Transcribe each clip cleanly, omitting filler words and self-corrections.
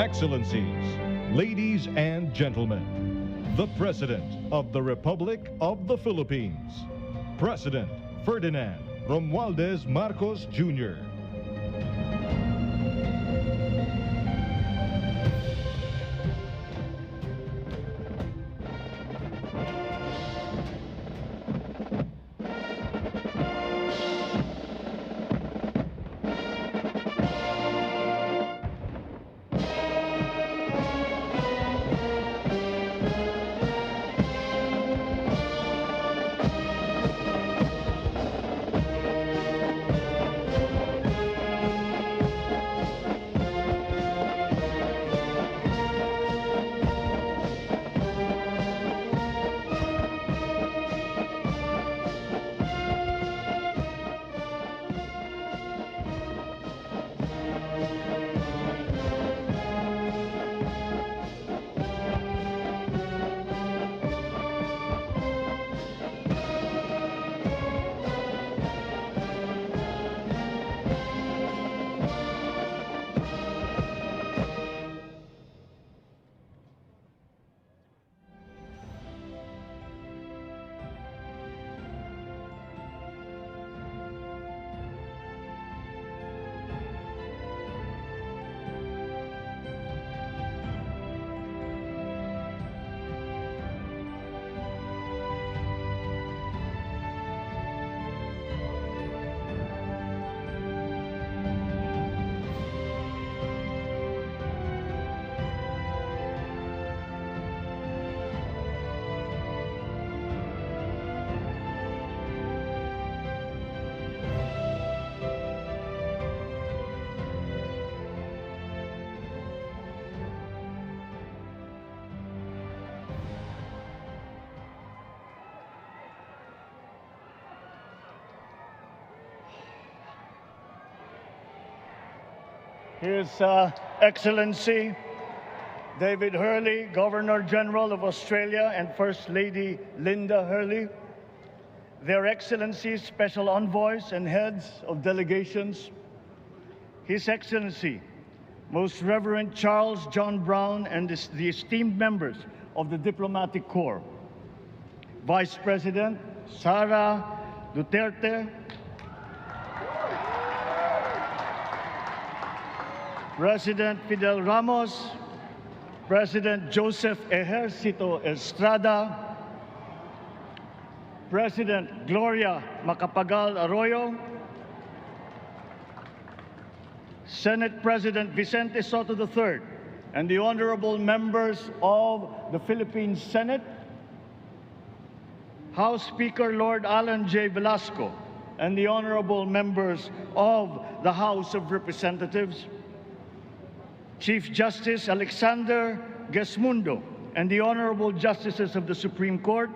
Excellencies, ladies and gentlemen, the President of the Republic of the Philippines, President Ferdinand Romualdez Marcos Jr. His Excellency David Hurley, Governor General of Australia, and First Lady Linda Hurley, Their Excellencies, Special Envoys, and Heads of Delegations, His Excellency, Most Reverend Charles John Brown, and the esteemed members of the Diplomatic Corps, Vice President Sara Duterte, President Fidel Ramos, President Joseph Ejercito Estrada, President Gloria Macapagal Arroyo, Senate President Vicente Soto III, and the honorable members of the Philippine Senate, House Speaker Lord Alan J. Velasco, and the honorable members of the House of Representatives, Chief Justice Alexander Gesmundo, and the honorable justices of the Supreme Court,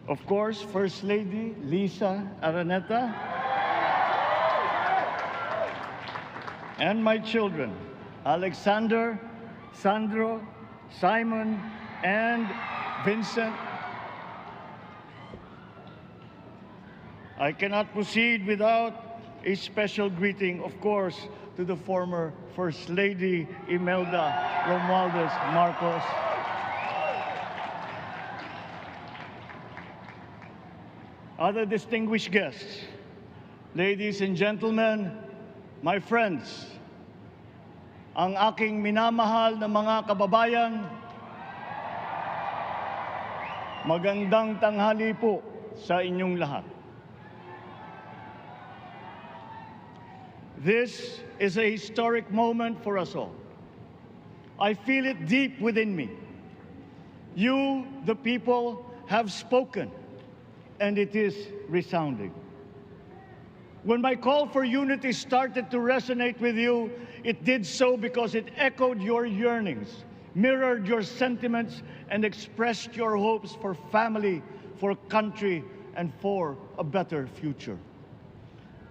of course, First Lady Lisa Araneta, and my children, Alexander, Sandro, Simon, and Vincent. I cannot proceed without a special greeting, of course, to the former First Lady Imelda Romualdez Marcos. Other distinguished guests, ladies and gentlemen, my friends, ang aking minamahal na mga kababayan, magandang tanghali po sa inyong lahat. This is a historic moment for us all. I feel it deep within me. You, the people, have spoken, and it is resounding. When my call for unity started to resonate with you, it did so because it echoed your yearnings, mirrored your sentiments, and expressed your hopes for family, for country, and for a better future.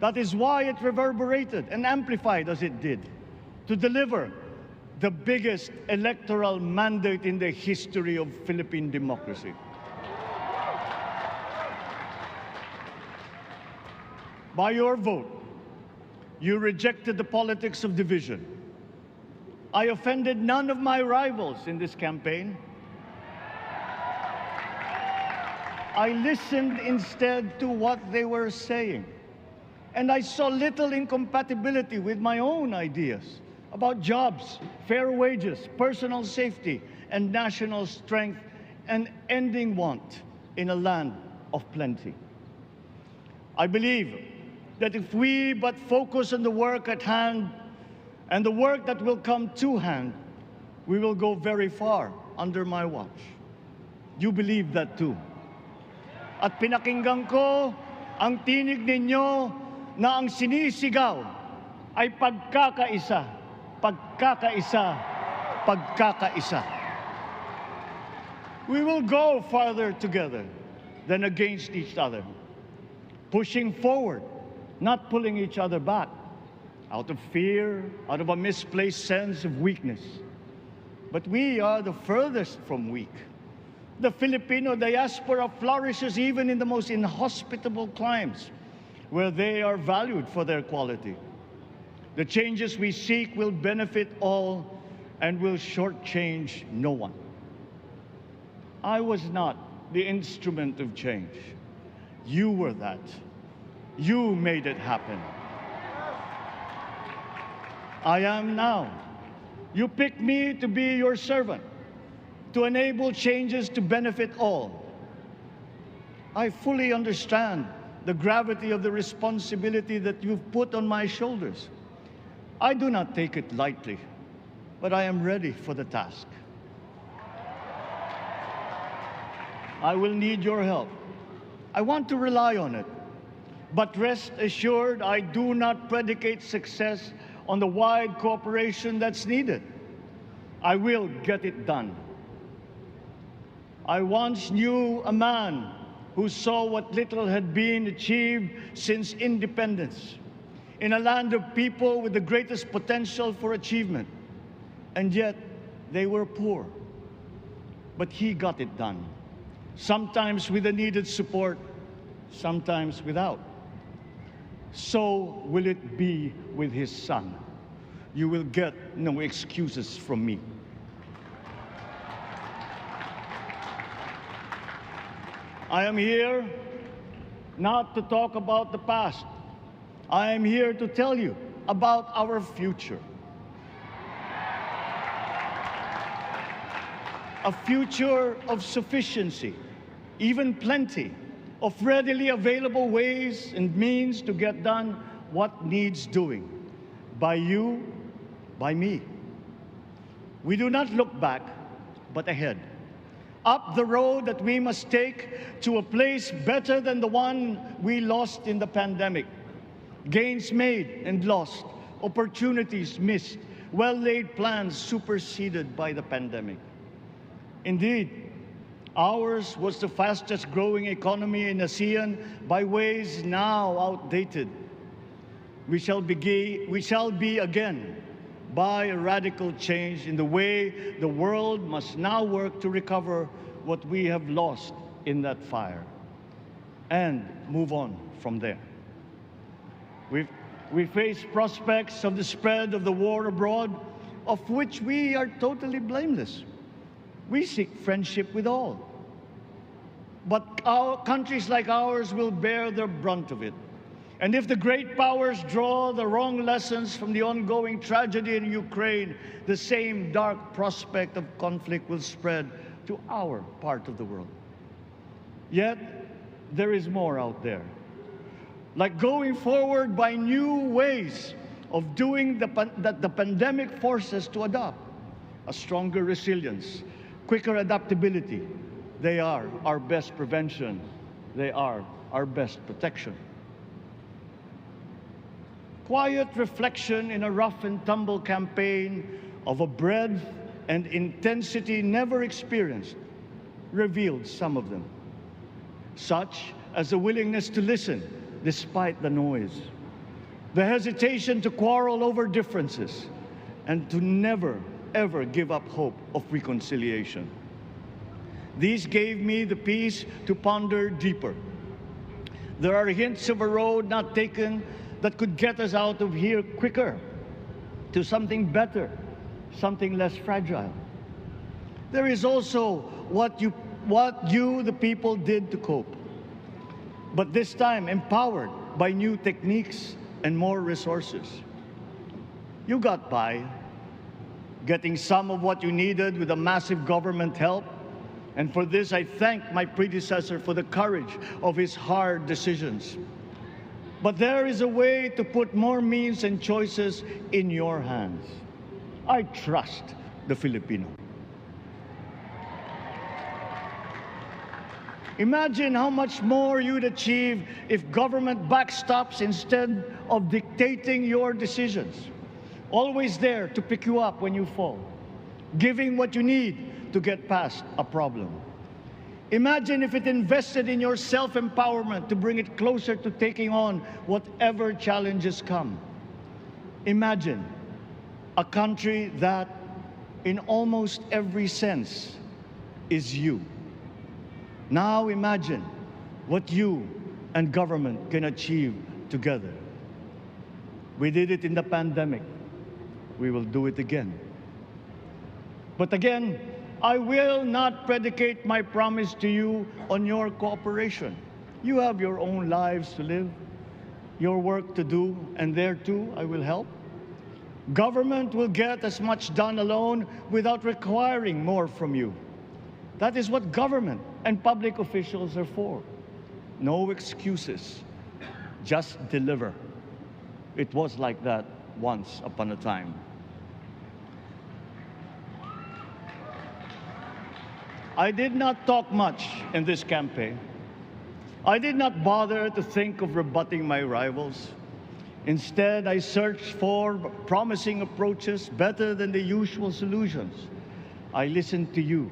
That is why it reverberated and amplified as it did, to deliver the biggest electoral mandate in the history of Philippine democracy. By your vote, you rejected the politics of division. I offended none of my rivals in this campaign. I listened instead to what they were saying. And I saw little incompatibility with my own ideas about jobs, fair wages, personal safety, and national strength, and ending want in a land of plenty. I believe that if we but focus on the work at hand and the work that will come to hand, we will go very far under my watch. You believe that too. At pinakinggan ko ang tinig ninyo na ang sinisigaw ay pagkakaisa, pagkakaisa, pagkakaisa. We will go farther together than against each other, pushing forward, not pulling each other back, out of fear, out of a misplaced sense of weakness. But we are the furthest from weak. The Filipino diaspora flourishes even in the most inhospitable climes, where they are valued for their quality. The changes we seek will benefit all and will shortchange no one. I was not the instrument of change. You were that. You made it happen. I am now. You picked me to be your servant, to enable changes to benefit all. I fully understand the gravity of the responsibility that you've put on my shoulders. I do not take it lightly, but I am ready for the task. I will need your help. I want to rely on it. But rest assured, I do not predicate success on the wide cooperation that's needed. I will get it done. I once knew a man who saw what little had been achieved since independence in a land of people with the greatest potential for achievement, and yet they were poor. But he got it done, sometimes with the needed support, sometimes without. So will it be with his son. You will get no excuses from me. I am here not to talk about the past. I am here to tell you about our future. A future of sufficiency, even plenty, of readily available ways and means to get done what needs doing, by you, by me. We do not look back, but ahead, up the road that we must take to a place better than the one we lost in the pandemic. Gains made and lost, opportunities missed, well-laid plans superseded by the pandemic. Indeed, ours was the fastest growing economy in ASEAN by ways now outdated. We shall be again by a radical change in the way the world must now work to recover what we have lost in that fire and move on from there. We face prospects of the spread of the war abroad, of which we are totally blameless. We seek friendship with all. But countries like ours will bear the brunt of it. And if the great powers draw the wrong lessons from the ongoing tragedy in Ukraine, the same dark prospect of conflict will spread to our part of the world. Yet, there is more out there. Like going forward by new ways of doing that the pandemic forces to adopt. A stronger resilience, quicker adaptability. They are our best prevention. They are our best protection. Quiet reflection in a rough and tumble campaign of a breadth and intensity never experienced revealed some of them, such as the willingness to listen despite the noise, the hesitation to quarrel over differences, and to never, ever give up hope of reconciliation. These gave me the peace to ponder deeper. There are hints of a road not taken that could get us out of here quicker, to something better, something less fragile. There is also what you, the people, did to cope. But this time, empowered by new techniques and more resources. You got by, getting some of what you needed with a massive government help. And for this, I thank my predecessor for the courage of his hard decisions. But there is a way to put more means and choices in your hands. I trust the Filipino. Imagine how much more you'd achieve if government backstops instead of dictating your decisions. Always there to pick you up when you fall, giving what you need to get past a problem. Imagine if it invested in your self-empowerment to bring it closer to taking on whatever challenges come. Imagine a country that, in almost every sense, is you. Now imagine what you and government can achieve together. We did it in the pandemic. We will do it again. But again, I will not predicate my promise to you on your cooperation. You have your own lives to live, your work to do, and there too I will help. Government will get as much done alone without requiring more from you. That is what government and public officials are for. No excuses, just deliver. It was like that once upon a time. I did not talk much in this campaign. I did not bother to think of rebutting my rivals. Instead, I searched for promising approaches better than the usual solutions. I listened to you.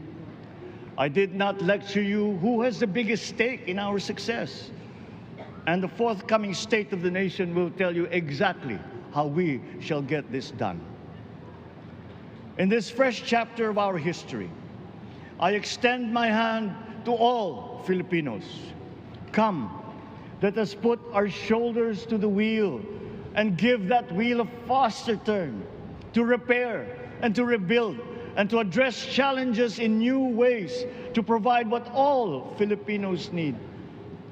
I did not lecture you who has the biggest stake in our success. And the forthcoming State of the Nation will tell you exactly how we shall get this done. In this fresh chapter of our history, I extend my hand to all Filipinos. Come, let us put our shoulders to the wheel and give that wheel a faster turn to repair and to rebuild and to address challenges in new ways, to provide what all Filipinos need,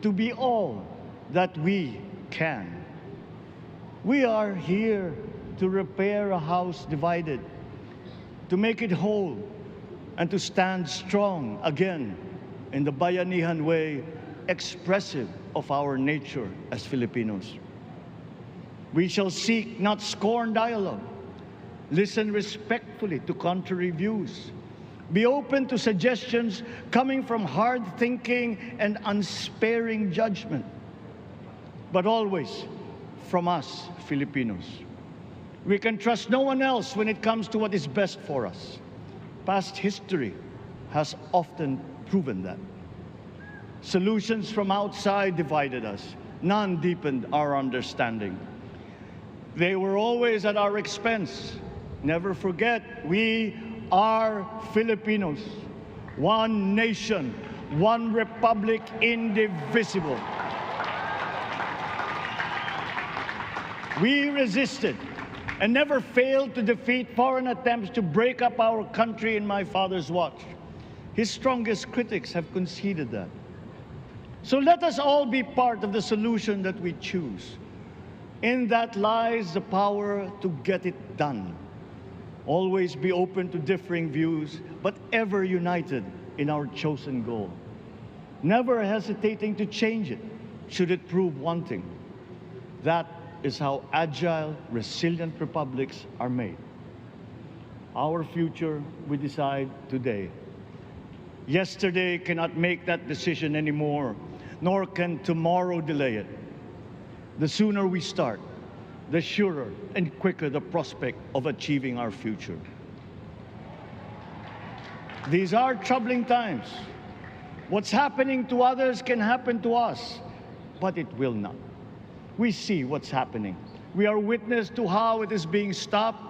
to be all that we can. We are here to repair a house divided, to make it whole, and to stand strong again in the bayanihan way, expressive of our nature as Filipinos. We shall seek, not scorn, dialogue. Listen respectfully to contrary views. Be open to suggestions coming from hard thinking and unsparing judgment. But always from us, Filipinos. We can trust no one else when it comes to what is best for us. Past history has often proven that. Solutions from outside divided us. None deepened our understanding. They were always at our expense. Never forget, we are Filipinos. One nation, one republic, indivisible. We resisted and never failed to defeat foreign attempts to break up our country in my father's watch. His strongest critics have conceded that. So let us all be part of the solution that we choose. In that lies the power to get it done. Always be open to differing views, but ever united in our chosen goal. Never hesitating to change it, should it prove wanting. That is how agile, resilient republics are made. Our future, we decide today. Yesterday cannot make that decision anymore, nor can tomorrow delay it. The sooner we start, the surer and quicker the prospect of achieving our future. These are troubling times. What's happening to others can happen to us, but it will not. We see what's happening. We are witness to how it is being stopped,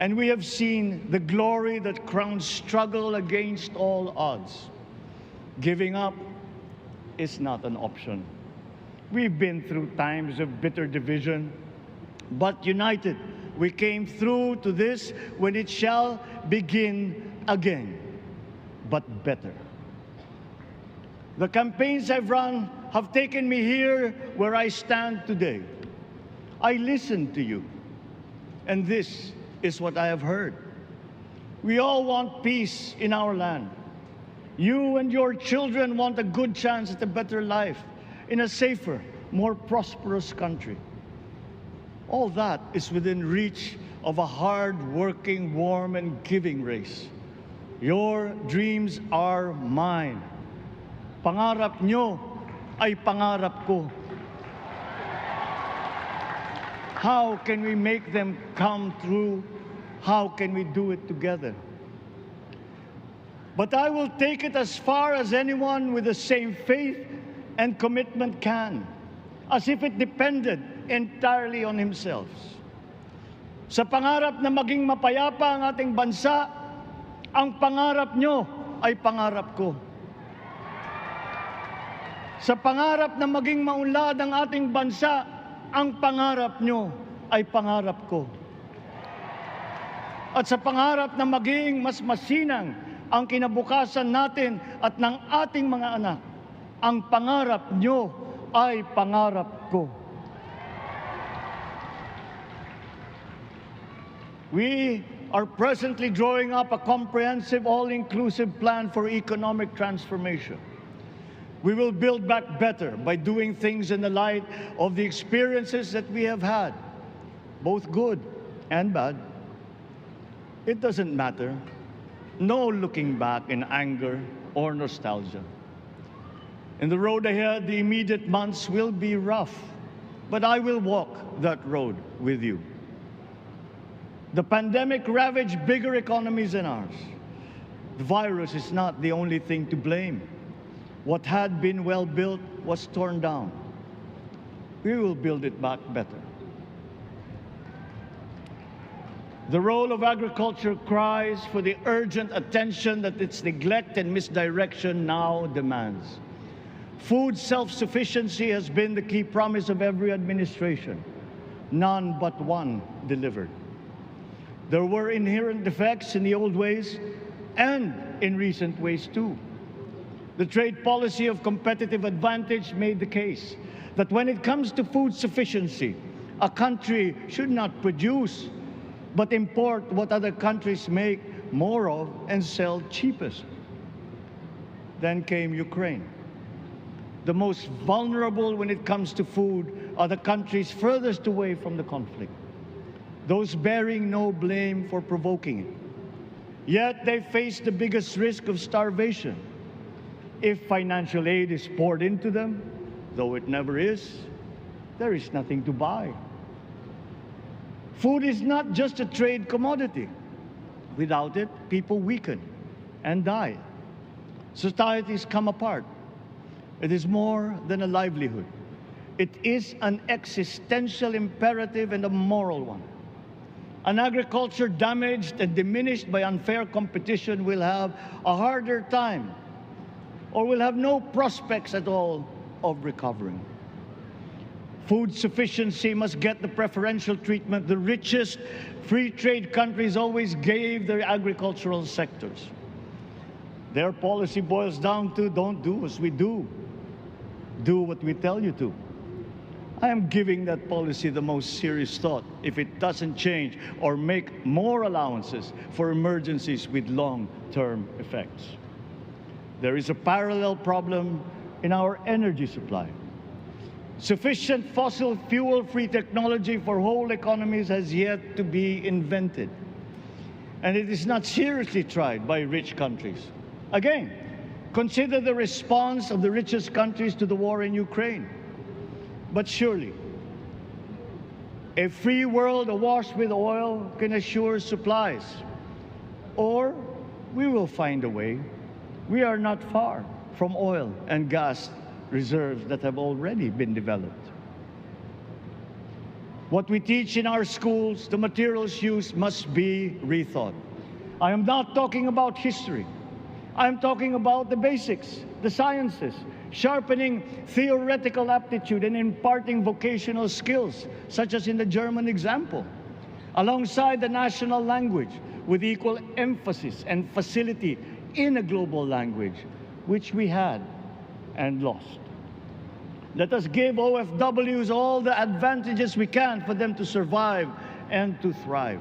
and we have seen the glory that crowns struggle against all odds. Giving up is not an option. We've been through times of bitter division, but united, We came through to this when it shall begin again, but better. The campaigns I've run have taken me here where I stand today. I listened to you, and this is what I have heard. We all want peace in our land. You and your children want a good chance at a better life in a safer, more prosperous country. All that is within reach of a hard-working, warm, and giving race. Your dreams are mine. Pangarap nyo ay pangarap ko. How can we make them come true? How can we do it together? But I will take it as far as anyone with the same faith and commitment can, as if it depended entirely on himself. Sa pangarap na maging mapayapa ang ating bansa, ang pangarap nyo ay pangarap ko. Sa pangarap na maging maunlad ang ating bansa, ang pangarap nyo ay pangarap ko. At sa pangarap na maging mas masinang ang kinabukasan natin at ng ating mga anak, ang pangarap nyo ay pangarap ko. We are presently drawing up a comprehensive, all-inclusive plan for economic transformation. We will build back better by doing things in the light of the experiences that we have had, both good and bad. It doesn't matter. No looking back in anger or nostalgia. In the road ahead, the immediate months will be rough, but I will walk that road with you. The pandemic ravaged bigger economies than ours. The virus is not the only thing to blame. What had been well built was torn down. We will build it back better. The role of agriculture cries for the urgent attention that its neglect and misdirection now demands. Food self-sufficiency has been the key promise of every administration. None but one delivered. There were inherent defects in the old ways and in recent ways too. The trade policy of competitive advantage made the case that when it comes to food sufficiency, a country should not produce, but import what other countries make more of and sell cheapest. Then came Ukraine. The most vulnerable when it comes to food are the countries furthest away from the conflict, those bearing no blame for provoking it. Yet they face the biggest risk of starvation. If financial aid is poured into them, though it never is, there is nothing to buy. Food is not just a trade commodity. Without it, people weaken and die. Societies come apart. It is more than a livelihood. It is an existential imperative and a moral one. An agriculture damaged and diminished by unfair competition will have a harder time or will have no prospects at all of recovering. Food sufficiency must get the preferential treatment the richest free trade countries always gave their agricultural sectors. Their policy boils down to don't do as we do, do what we tell you to. I am giving that policy the most serious thought if it doesn't change or make more allowances for emergencies with long-term effects. There is a parallel problem in our energy supply. Sufficient fossil fuel-free technology for whole economies has yet to be invented. And it is not seriously tried by rich countries. Again, consider the response of the richest countries to the war in Ukraine. But surely, a free world awash with oil can assure supplies. Or we will find a way. We are not far from oil and gas reserves that have already been developed. What we teach in our schools, the materials used must be rethought. I am not talking about history. I am talking about the basics, the sciences, sharpening theoretical aptitude and imparting vocational skills, such as in the German example. alongside the national language with equal emphasis and facility in a global language, which we had and lost. Let us give OFWs all the advantages we can for them to survive and to thrive.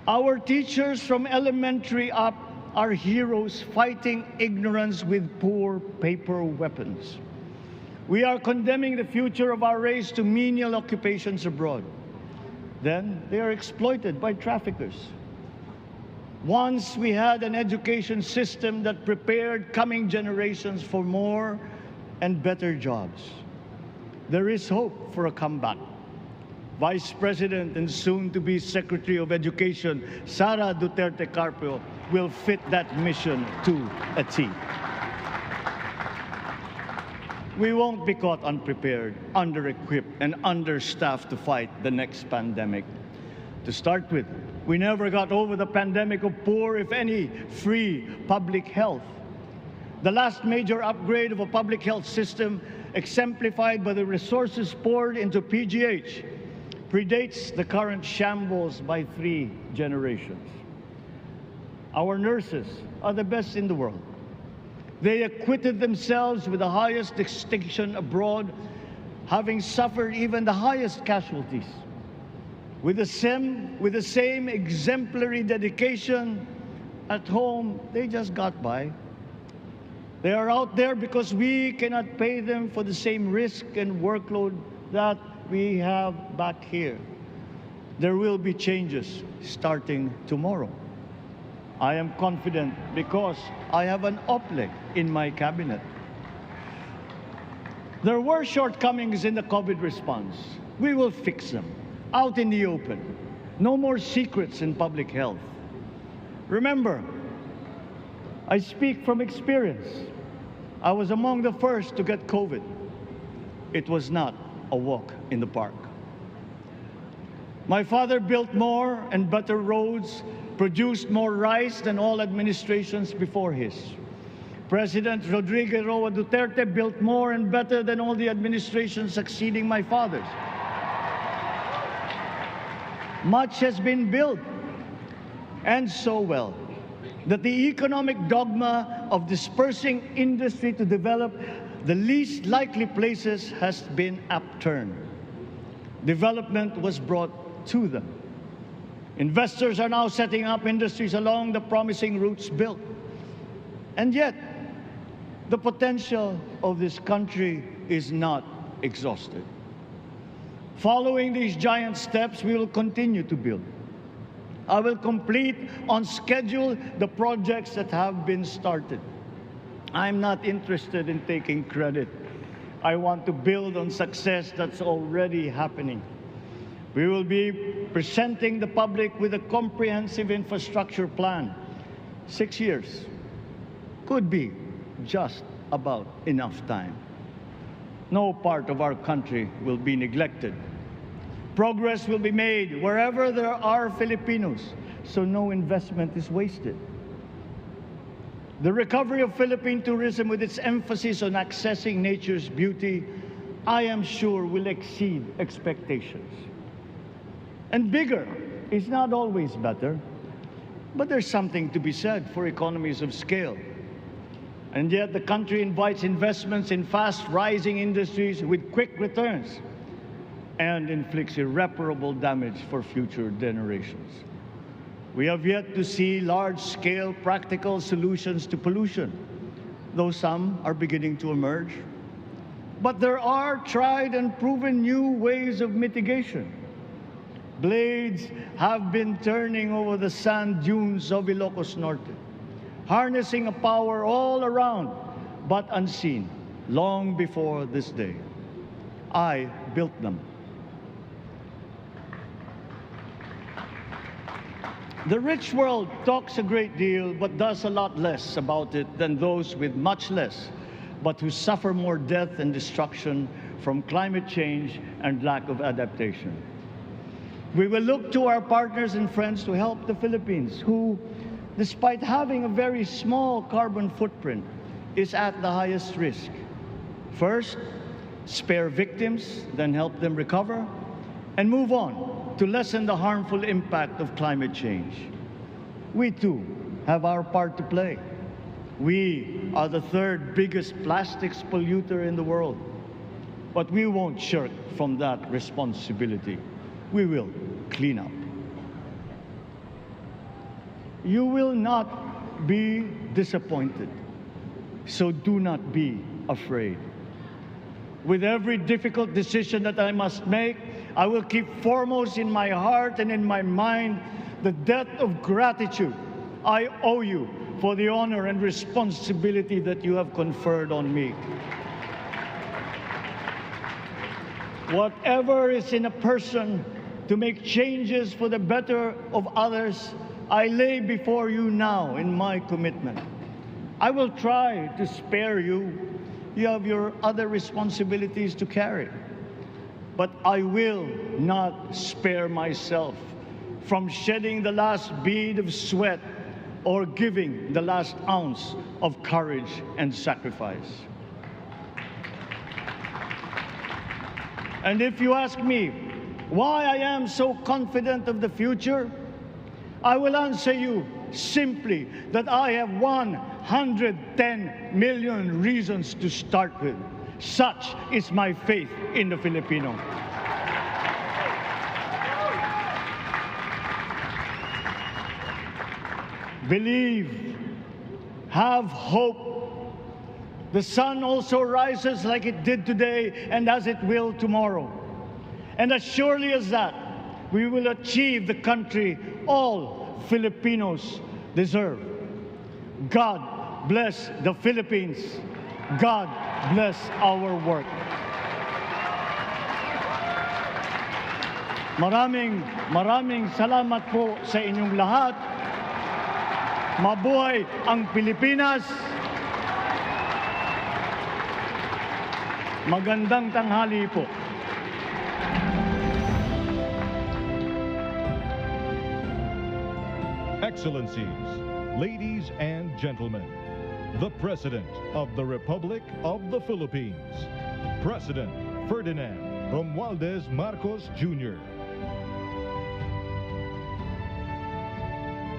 Our teachers from elementary up are heroes fighting ignorance with poor paper weapons. We are condemning the future of our race to menial occupations abroad. Then they are exploited by traffickers. Once we had an education system that prepared coming generations for more and better jobs. There is hope for a comeback. Vice President and soon-to-be Secretary of Education, Sara Duterte Carpio, will fit that mission to a T. We won't be caught unprepared, under-equipped, and understaffed to fight the next pandemic. To start with, we never got over the pandemic of poor, if any, free public health. The last major upgrade of a public health system, exemplified by the resources poured into PGH, predates the current shambles by 3 generations. Our nurses are the best in the world. They acquitted themselves with the highest distinction abroad, having suffered even the highest casualties. With the same exemplary dedication at home, they just got by. They are out there because we cannot pay them for the same risk and workload that we have back here. There will be changes starting tomorrow. I am confident because I have an OPLE in my cabinet. There were shortcomings in the COVID response. We will fix them out in the open. No more secrets in public health. Remember, I speak from experience. I was among the first to get COVID. It was not a walk in the park. My father built more and better roads, produced more rice than all administrations before his. President Rodrigo Roa Duterte built more and better than all the administrations succeeding my father's. Much has been built, and so well, that the economic dogma of dispersing industry to develop the least likely places has been upturned. Development was brought to them. Investors are now setting up industries along the promising routes built. And yet, the potential of this country is not exhausted. Following these giant steps, we will continue to build. I will complete on schedule the projects that have been started. I'm not interested in taking credit. I want to build on success that's already happening. We will be presenting the public with a comprehensive infrastructure plan. 6 years could be just about enough time. No part of our country will be neglected. Progress will be made wherever there are Filipinos, so no investment is wasted. The recovery of Philippine tourism, with its emphasis on accessing nature's beauty, I am sure will exceed expectations. And bigger is not always better, but there's something to be said for economies of scale. And yet the country invites investments in fast-rising industries with quick returns and inflicts irreparable damage for future generations. We have yet to see large-scale practical solutions to pollution, though some are beginning to emerge. But there are tried and proven new ways of mitigation. Blades have been turning over the sand dunes of Ilocos Norte, harnessing a power all around, but unseen, long before this day. I built them. The rich world talks a great deal, but does a lot less about it than those with much less, but who suffer more death and destruction from climate change and lack of adaptation. We will look to our partners and friends to help the Philippines, who, despite having a very small carbon footprint, is at the highest risk. First, spare victims than help them recover, and move on to lessen the harmful impact of climate change. We too have our part to play. We are the third biggest plastics polluter in the world, but we won't shirk from that responsibility. We will clean up. You will not be disappointed, so do not be afraid. With every difficult decision that I must make, I will keep foremost in my heart and in my mind the debt of gratitude I owe you for the honor and responsibility that you have conferred on me. Whatever is in a person to make changes for the better of others, I lay before you now in my commitment. I will try to spare you. You have your other responsibilities to carry. But I will not spare myself from shedding the last bead of sweat or giving the last ounce of courage and sacrifice. And if you ask me why I am so confident of the future, I will answer you simply that I have 110 million reasons to start with. Such is my faith in the Filipino. Believe, have hope. The sun also rises like it did today and as it will tomorrow. And as surely as that, we will achieve the country all Filipinos deserve. God bless the Philippines. God bless our work. Maraming salamat po sa inyong lahat. Mabuhay ang Pilipinas. Magandang tanghali po. Excellencies, ladies and gentlemen, the President of the Republic of the Philippines, President Ferdinand Romualdez Marcos Jr.